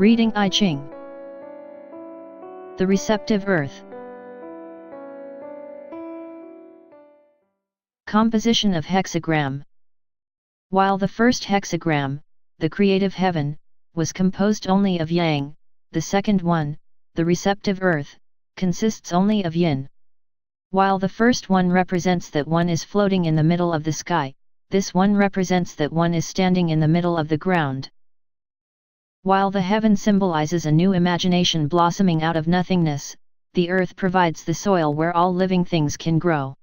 Reading I-Ching. The receptive earth. Composition of hexagram. While the first hexagram, the creative heaven, was composed only of yang, the second one, the receptive earth, consists only of yin. While the first one represents that one is floating in the middle of the sky, this one represents that one is standing in the middle of the ground. While the heaven symbolizes a new imagination blossoming out of nothingness, the earth provides the soil where all living things can grow.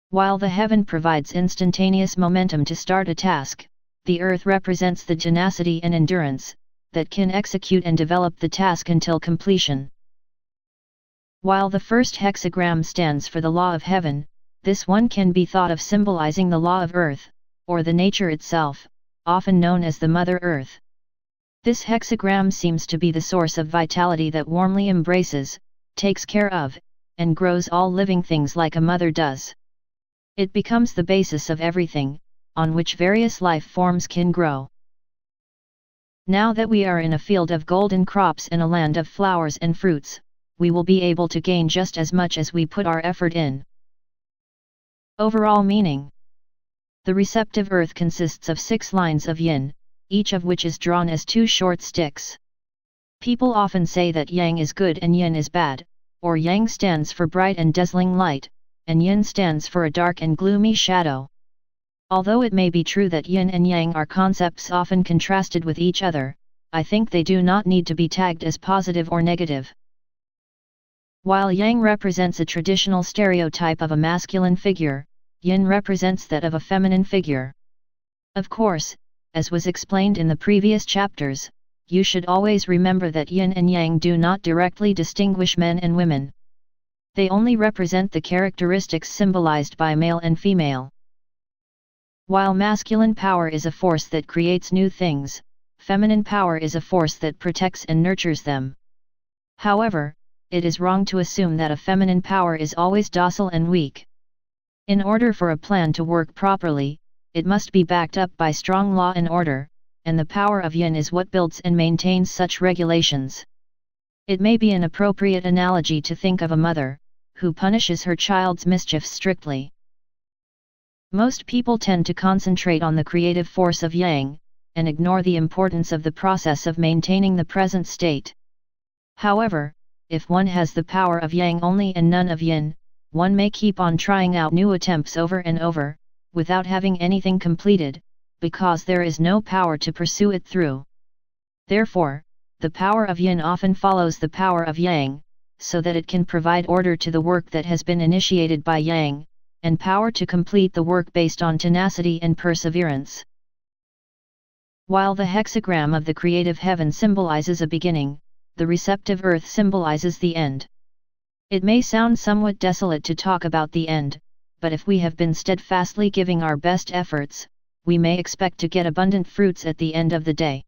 While the heaven provides instantaneous momentum to start a task, the earth represents the tenacity and endurance that can execute and develop the task until completion. While the first hexagram stands for the law of heaven, this one can be thought of symbolizing the law of earth, or the nature itself, often known as the Mother Earth. This hexagram seems to be the source of vitality that warmly embraces, takes care of, and grows all living things like a mother does. It becomes the basis of everything, on which various life forms can grow. Now that we are in a field of golden crops and a land of flowers and fruits, we will be able to gain just as much as we put our effort in. Overall meaning. The receptive earth consists of 6 lines of yin, each of which is drawn as 2 short sticks. People often say that yang is good and yin is bad, or yang stands for bright and dazzling light, and yin stands for a dark and gloomy shadow. Although it may be true that yin and yang are concepts often contrasted with each other, I think they do not need to be tagged as positive or negative. While yang represents a traditional stereotype of a masculine figure, yin represents that of a feminine figure. Of course, as was explained in the previous chapters, you should always remember that yin and yang do not directly distinguish men and women. They only represent the characteristics symbolized by male and female. While masculine power is a force that creates new things, feminine power is a force that protects and nurtures them. However, it is wrong to assume that a feminine power is always docile and weak. In order for a plan to work properly, it must be backed up by strong law and order, and the power of yin is what builds and maintains such regulations. It may be an appropriate analogy to think of a mother, who punishes her child's mischief strictly. Most people tend to concentrate on the creative force of yang, and ignore the importance of the process of maintaining the present state. However, if one has the power of yang only and none of yin, one may keep on trying out new attempts over and over, without having anything completed, because there is no power to pursue it through. Therefore, the power of yin often follows the power of yang, so that it can provide order to the work that has been initiated by yang, and power to complete the work based on tenacity and perseverance. While the hexagram of the creative heaven symbolizes a beginning, the receptive earth symbolizes the end. It may sound somewhat desolate to talk about the end, but if we have been steadfastly giving our best efforts, we may expect to get abundant fruits at the end of the day.